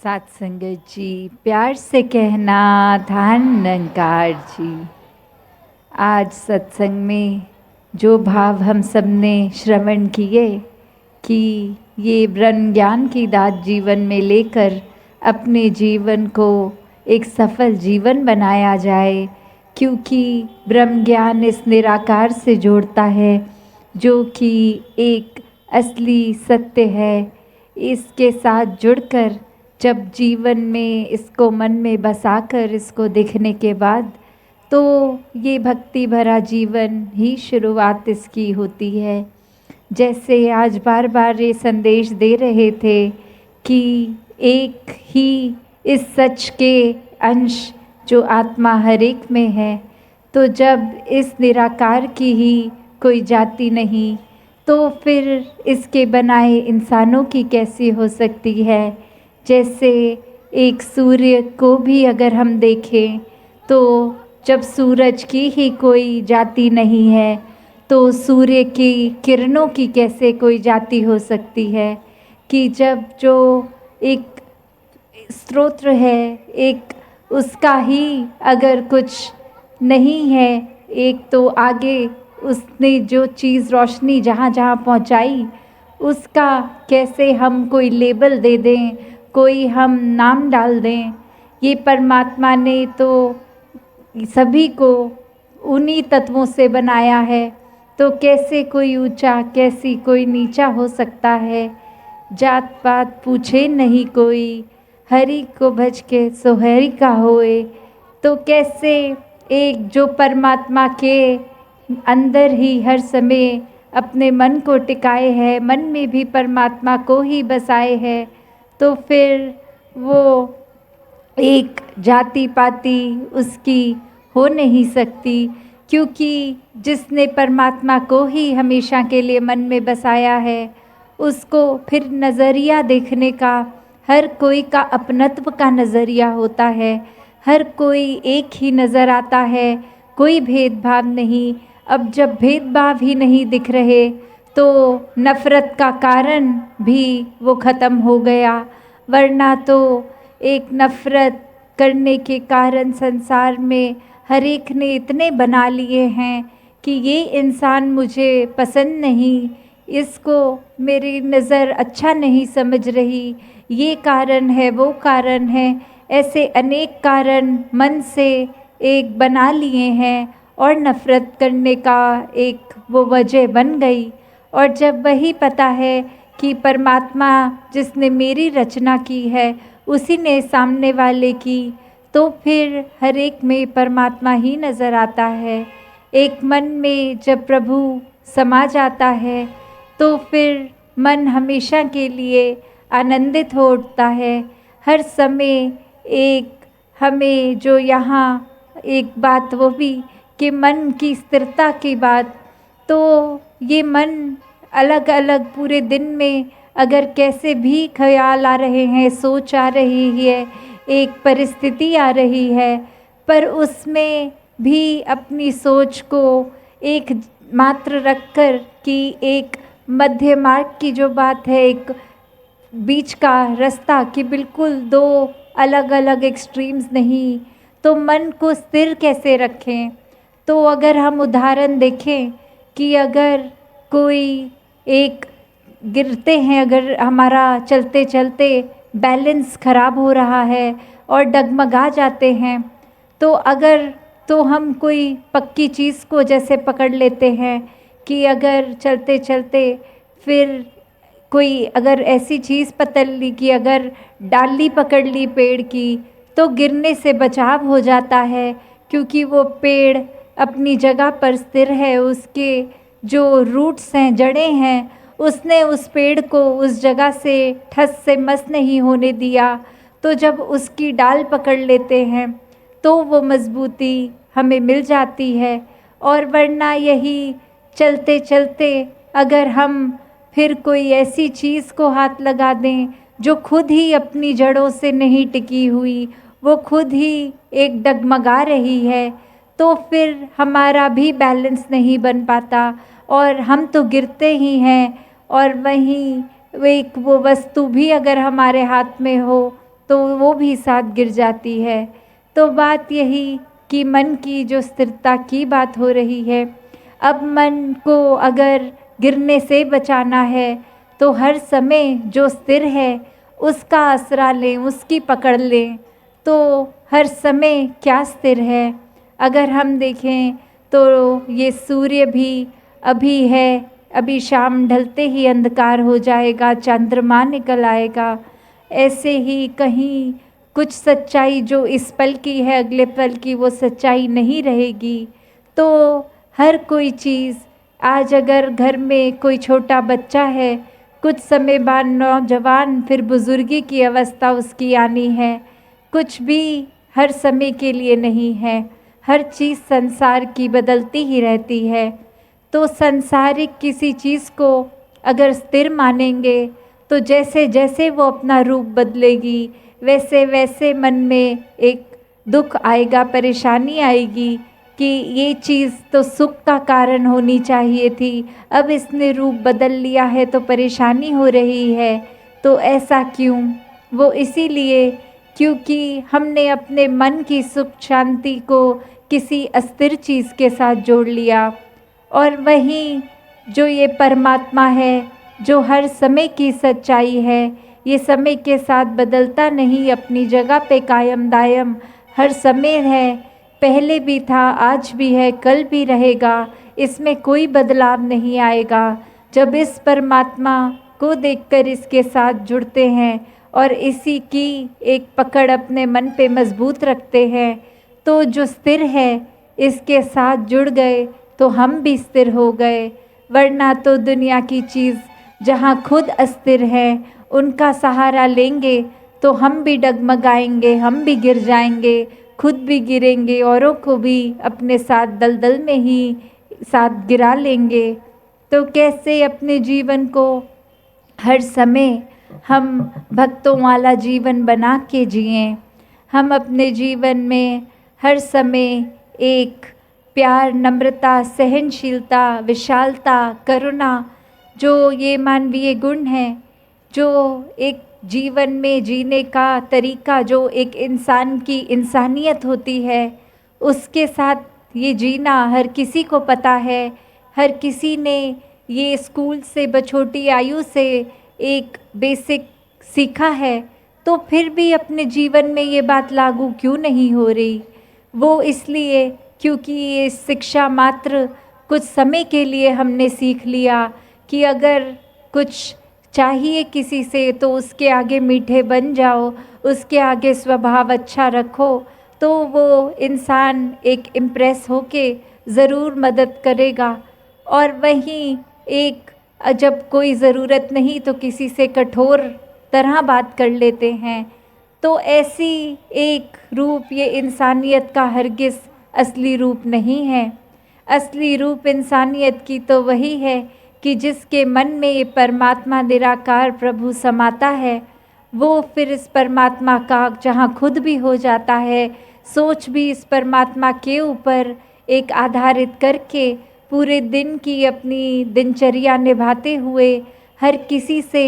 साथ संगत जी, प्यार से कहना धान निरंकार जी। आज सत्संग में जो भाव हम सब ने श्रवण किए कि ये ब्रह्म ज्ञान की दात जीवन में लेकर अपने जीवन को एक सफल जीवन बनाया जाए, क्योंकि ब्रह्म ज्ञान इस निराकार से जोड़ता है जो कि एक असली सत्य है। इसके साथ जुड़कर जब जीवन में इसको मन में बसाकर इसको देखने के बाद तो ये भक्ति भरा जीवन ही शुरुआत इसकी होती है। जैसे आज बार बार ये संदेश दे रहे थे कि एक ही इस सच के अंश जो आत्मा हर एक में है, तो जब इस निराकार की ही कोई जाति नहीं तो फिर इसके बनाए इंसानों की कैसी हो सकती है। जैसे एक सूर्य को भी अगर हम देखें तो जब सूरज की ही कोई जाति नहीं है तो सूर्य की किरणों की कैसे कोई जाति हो सकती है। कि जब जो एक स्रोत है, एक उसका ही अगर कुछ नहीं है, एक तो आगे उसने जो चीज़ रोशनी जहाँ जहाँ पहुँचाई उसका कैसे हम कोई लेबल दे दें, कोई हम नाम डाल दें। ये परमात्मा ने तो सभी को उन्हीं तत्वों से बनाया है, तो कैसे कोई ऊंचा कैसी कोई नीचा हो सकता है। जात पात पूछे नहीं कोई, हरि को भज के सोहरी का होए। तो कैसे एक जो परमात्मा के अंदर ही हर समय अपने मन को टिकाए है, मन में भी परमात्मा को ही बसाए है, तो फिर वो एक जाति पाति उसकी हो नहीं सकती। क्योंकि जिसने परमात्मा को ही हमेशा के लिए मन में बसाया है, उसको फिर नज़रिया देखने का हर कोई का अपनत्व का नज़रिया होता है। हर कोई एक ही नज़र आता है, कोई भेदभाव नहीं। अब जब भेदभाव ही नहीं दिख रहे तो नफ़रत का कारण भी वो ख़त्म हो गया। वरना तो एक नफ़रत करने के कारण संसार में हर एक ने इतने बना लिए हैं कि ये इंसान मुझे पसंद नहीं, इसको मेरी नज़र अच्छा नहीं समझ रही, ये कारण है वो कारण है, ऐसे अनेक कारण मन से एक बना लिए हैं और नफ़रत करने का एक वो वजह बन गई। और जब वही पता है कि परमात्मा जिसने मेरी रचना की है उसी ने सामने वाले की, तो फिर हर एक में परमात्मा ही नज़र आता है। एक मन में जब प्रभु समा जाता है तो फिर मन हमेशा के लिए आनंदित हो उठता है। हर समय एक हमें जो यहाँ एक बात वो भी कि मन की स्थिरता की बात, तो ये मन अलग अलग पूरे दिन में अगर कैसे भी ख्याल आ रहे हैं, सोच आ रही है, एक परिस्थिति आ रही है, पर उसमें भी अपनी सोच को एक मात्र रखकर कि एक मध्य मार्ग की जो बात है, एक बीच का रास्ता कि बिल्कुल दो अलग अलग एक्सट्रीम्स नहीं, तो मन को स्थिर कैसे रखें। तो अगर हम उदाहरण देखें कि अगर कोई एक गिरते हैं, अगर हमारा चलते चलते बैलेंस ख़राब हो रहा है और डगमगा जाते हैं, तो अगर तो हम कोई पक्की चीज़ को जैसे पकड़ लेते हैं कि अगर चलते चलते फिर कोई अगर ऐसी चीज़ पकड़ ली कि अगर डाली पकड़ ली पेड़ की तो गिरने से बचाव हो जाता है, क्योंकि वो पेड़ अपनी जगह पर स्थिर है, उसके जो रूट्स हैं, जड़ें हैं, उसने उस पेड़ को उस जगह से ठस से मस नहीं होने दिया। तो जब उसकी डाल पकड़ लेते हैं तो वो मजबूती हमें मिल जाती है। और वरना यही चलते चलते अगर हम फिर कोई ऐसी चीज़ को हाथ लगा दें जो खुद ही अपनी जड़ों से नहीं टिकी हुई, वो खुद ही एक डगमगा रही है, तो फिर हमारा भी बैलेंस नहीं बन पाता और हम तो गिरते ही हैं। और वहीं एक वो वस्तु भी अगर हमारे हाथ में हो तो वो भी साथ गिर जाती है। तो बात यही कि मन की जो स्थिरता की बात हो रही है, अब मन को अगर गिरने से बचाना है तो हर समय जो स्थिर है उसका आसरा लें, उसकी पकड़ लें। तो हर समय क्या स्थिर है, अगर हम देखें तो ये सूर्य भी अभी है, अभी शाम ढलते ही अंधकार हो जाएगा, चंद्रमा निकल आएगा। ऐसे ही कहीं कुछ सच्चाई जो इस पल की है अगले पल की वो सच्चाई नहीं रहेगी। तो हर कोई चीज़, आज अगर घर में कोई छोटा बच्चा है, कुछ समय बाद नौजवान, फिर बुजुर्गी की अवस्था उसकी आनी है। कुछ भी हर समय के लिए नहीं है, हर चीज़ संसार की बदलती ही रहती है। तो संसारिक किसी चीज़ को अगर स्थिर मानेंगे तो जैसे जैसे वो अपना रूप बदलेगी वैसे वैसे मन में एक दुख आएगा, परेशानी आएगी कि ये चीज़ तो सुख का कारण होनी चाहिए थी, अब इसने रूप बदल लिया है तो परेशानी हो रही है। तो ऐसा क्यों? वो इसीलिए क्योंकि हमने अपने मन की सुख शांति को किसी अस्थिर चीज़ के साथ जोड़ लिया। और वहीं जो ये परमात्मा है, जो हर समय की सच्चाई है, ये समय के साथ बदलता नहीं, अपनी जगह पे कायम दायम हर समय है, पहले भी था, आज भी है, कल भी रहेगा, इसमें कोई बदलाव नहीं आएगा। जब इस परमात्मा को देखकर इसके साथ जुड़ते हैं और इसी की एक पकड़ अपने मन पे मजबूत रखते हैं तो जो स्थिर है इसके साथ जुड़ गए तो हम भी स्थिर हो गए। वरना तो दुनिया की चीज़ जहाँ खुद अस्थिर है उनका सहारा लेंगे तो हम भी डगमगाएंगे, हम भी गिर जाएंगे, खुद भी गिरेंगे, औरों को भी अपने साथ दलदल में ही साथ गिरा लेंगे। तो कैसे अपने जीवन को हर समय हम भक्तों वाला जीवन बना के जिएं। हम अपने जीवन में हर समय एक प्यार, नम्रता, सहनशीलता, विशालता, करुणा, जो ये मानवीय गुण हैं, जो एक जीवन में जीने का तरीका, जो एक इंसान की इंसानियत होती है, उसके साथ ये जीना हर किसी को पता है। हर किसी ने ये स्कूल से बछोटी आयु से एक बेसिक सीखा है, तो फिर भी अपने जीवन में ये बात लागू क्यों नहीं हो रही? वो इसलिए क्योंकि ये शिक्षा मात्र कुछ समय के लिए हमने सीख लिया कि अगर कुछ चाहिए किसी से तो उसके आगे मीठे बन जाओ, उसके आगे स्वभाव अच्छा रखो, तो वो इंसान एक इम्प्रेस होके ज़रूर मदद करेगा। और वहीं एक जब कोई ज़रूरत नहीं तो किसी से कठोर तरह बात कर लेते हैं। तो ऐसी एक रूप ये इंसानियत का हरगिज़ असली रूप नहीं है। असली रूप इंसानियत की तो वही है कि जिसके मन में ये परमात्मा निराकार प्रभु समाता है, वो फिर इस परमात्मा का जहाँ खुद भी हो जाता है, सोच भी इस परमात्मा के ऊपर एक आधारित करके पूरे दिन की अपनी दिनचर्या निभाते हुए हर किसी से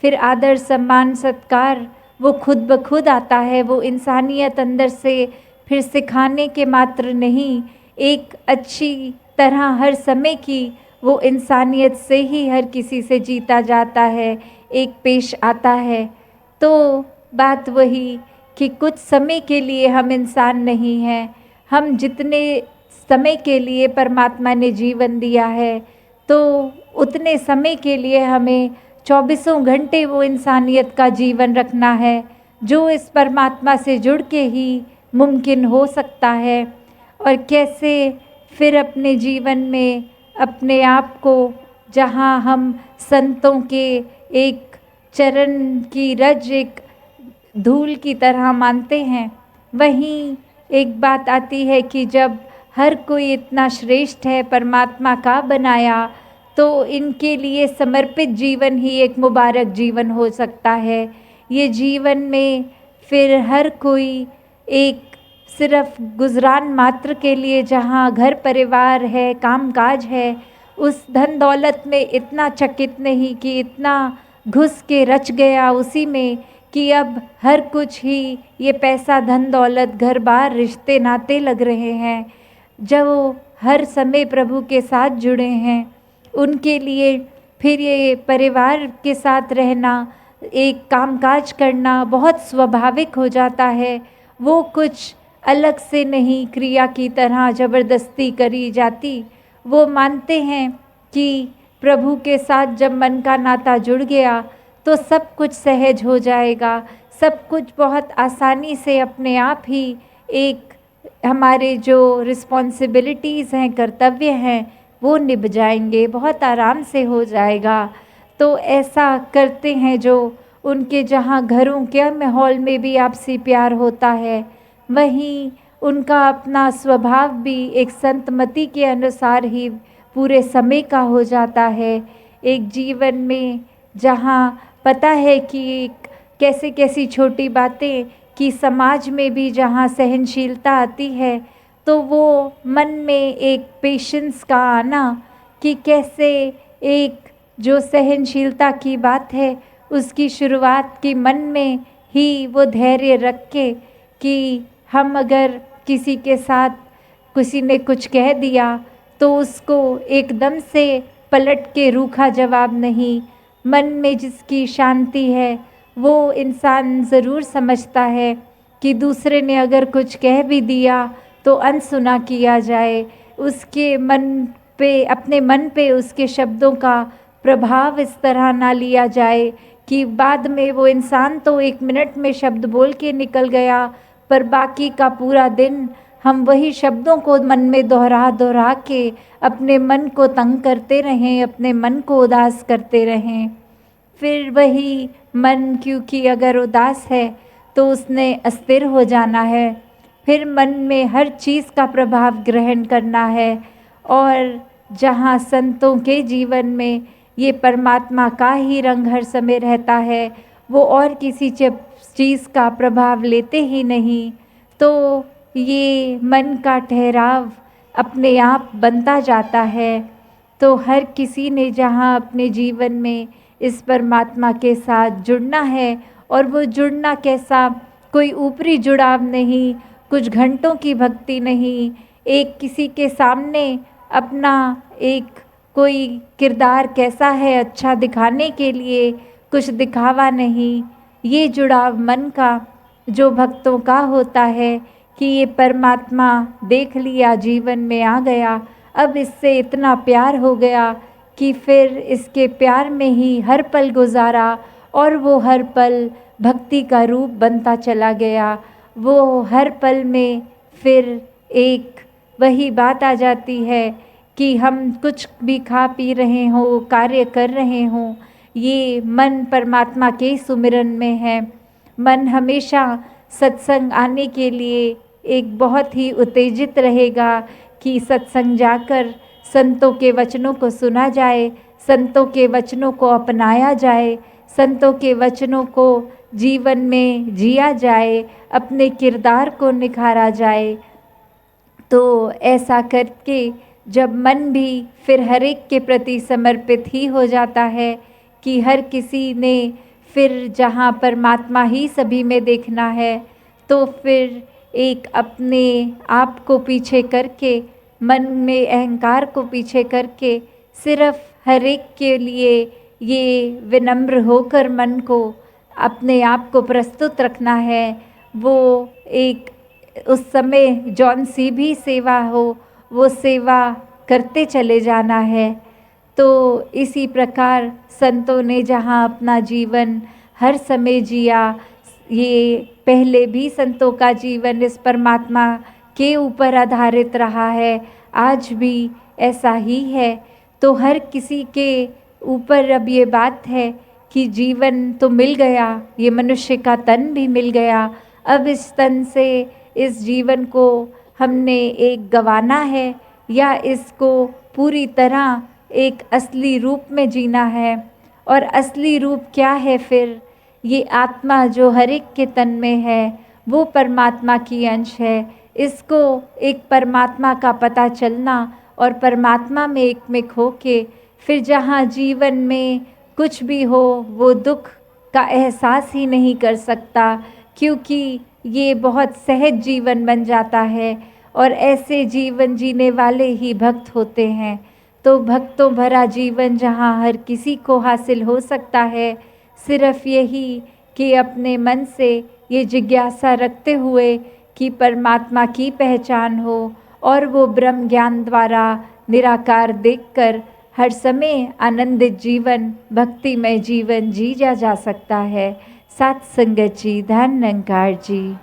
फिर आदर, सम्मान, सत्कार वो खुद ब खुद आता है। वो इंसानियत अंदर से फिर सिखाने के मात्र नहीं, एक अच्छी तरह हर समय की वो इंसानियत से ही हर किसी से जीता जाता है, एक पेश आता है। तो बात वही कि कुछ समय के लिए हम इंसान नहीं हैं। हम जितने समय के लिए परमात्मा ने जीवन दिया है तो उतने समय के लिए हमें 24 घंटे वो इंसानियत का जीवन रखना है, जो इस परमात्मा से जुड़ के ही मुमकिन हो सकता है। और कैसे फिर अपने जीवन में अपने आप को, जहाँ हम संतों के एक चरण की रज, एक धूल की तरह मानते हैं, वहीं एक बात आती है कि जब हर कोई इतना श्रेष्ठ है, परमात्मा का बनाया, तो इनके लिए समर्पित जीवन ही एक मुबारक जीवन हो सकता है। ये जीवन में फिर हर कोई एक सिर्फ गुजरान मात्र के लिए, जहाँ घर परिवार है, कामकाज है, उस धन दौलत में इतना चकित नहीं कि इतना घुस के रच गया उसी में कि अब हर कुछ ही ये पैसा धन दौलत घर बार रिश्ते नाते लग रहे हैं। जो हर समय प्रभु के साथ जुड़े हैं उनके लिए फिर ये परिवार के साथ रहना, एक कामकाज करना बहुत स्वाभाविक हो जाता है। वो कुछ अलग से नहीं क्रिया की तरह ज़बरदस्ती करी जाती। वो मानते हैं कि प्रभु के साथ जब मन का नाता जुड़ गया तो सब कुछ सहज हो जाएगा, सब कुछ बहुत आसानी से अपने आप ही एक हमारे जो रिस्पॉन्सिबिलिटीज़ हैं, कर्तव्य हैं, वो निभ जाएंगे, बहुत आराम से हो जाएगा। तो ऐसा करते हैं जो उनके जहाँ घरों के माहौल में भी आपसी प्यार होता है, वहीं उनका अपना स्वभाव भी एक संतमति के अनुसार ही पूरे समय का हो जाता है। एक जीवन में जहाँ पता है कि कैसे कैसी छोटी बातें कि समाज में भी जहाँ सहनशीलता आती है तो वो मन में एक पेशेंस का आना कि कैसे एक जो सहनशीलता की बात है उसकी शुरुआत की मन में ही वो धैर्य रख के कि हम अगर किसी के साथ किसी ने कुछ कह दिया तो उसको एकदम से पलट के रूखा जवाब नहीं। मन में जिसकी शांति है वो इंसान ज़रूर समझता है कि दूसरे ने अगर कुछ कह भी दिया तो अनसुना किया जाए, उसके मन पे, अपने मन पे उसके शब्दों का प्रभाव इस तरह ना लिया जाए कि बाद में वो इंसान तो 1 मिनट में शब्द बोल के निकल गया पर बाकी का पूरा दिन हम वही शब्दों को मन में दोहरा दोहरा के अपने मन को तंग करते रहें, अपने मन को उदास करते रहें। फिर वही मन, क्योंकि अगर उदास है तो उसने अस्थिर हो जाना है, फिर मन में हर चीज़ का प्रभाव ग्रहण करना है। और जहाँ संतों के जीवन में ये परमात्मा का ही रंग हर समय रहता है, वो और किसी चीज़ का प्रभाव लेते ही नहीं, तो ये मन का ठहराव अपने आप बनता जाता है। तो हर किसी ने जहाँ अपने जीवन में इस परमात्मा के साथ जुड़ना है, और वो जुड़ना कैसा, कोई ऊपरी जुड़ाव नहीं, कुछ घंटों की भक्ति नहीं, एक किसी के सामने अपना एक कोई किरदार कैसा है अच्छा दिखाने के लिए कुछ दिखावा नहीं। ये जुड़ाव मन का जो भक्तों का होता है कि ये परमात्मा देख लिया, जीवन में आ गया, अब इससे इतना प्यार हो गया कि फिर इसके प्यार में ही हर पल गुजारा, और वो हर पल भक्ति का रूप बनता चला गया। वो हर पल में फिर एक वही बात आ जाती है कि हम कुछ भी खा पी रहे हों, कार्य कर रहे हों, ये मन परमात्मा के सुमिरन में है। मन हमेशा सत्संग आने के लिए एक बहुत ही उत्तेजित रहेगा कि सत्संग जाकर संतों के वचनों को सुना जाए, संतों के वचनों को अपनाया जाए, संतों के वचनों को जीवन में जिया जाए, अपने किरदार को निखारा जाए। तो ऐसा करके जब मन भी फिर हर एक के प्रति समर्पित ही हो जाता है कि हर किसी ने फिर जहाँ परमात्मा ही सभी में देखना है, तो फिर एक अपने आप को पीछे करके, मन में अहंकार को पीछे करके सिर्फ हर एक के लिए ये विनम्र होकर मन को अपने आप को प्रस्तुत रखना है। वो एक उस समय जौन सी भी सेवा हो वो सेवा करते चले जाना है। तो इसी प्रकार संतों ने जहाँ अपना जीवन हर समय जिया, ये पहले भी संतों का जीवन इस परमात्मा के ऊपर आधारित रहा है, आज भी ऐसा ही है। तो हर किसी के ऊपर अब ये बात है कि जीवन तो मिल गया, ये मनुष्य का तन भी मिल गया, अब इस तन से इस जीवन को हमने एक गंवाना है या इसको पूरी तरह एक असली रूप में जीना है। और असली रूप क्या है फिर? ये आत्मा जो हर एक के तन में है वो परमात्मा की अंश है। इसको एक परमात्मा का पता चलना और परमात्मा में एक में खो के फिर जहाँ जीवन में कुछ भी हो वो दुख का एहसास ही नहीं कर सकता, क्योंकि ये बहुत सहज जीवन बन जाता है और ऐसे जीवन जीने वाले ही भक्त होते हैं। तो भक्तों भरा जीवन जहाँ हर किसी को हासिल हो सकता है, सिर्फ यही कि अपने मन से ये जिज्ञासा रखते हुए कि परमात्मा की पहचान हो और वो ब्रह्म ज्ञान द्वारा निराकार देखकर हर समय आनंदित जीवन, भक्तिमय जीवन जी जा सकता है। सत्संगत जी, धन निरंकार जी।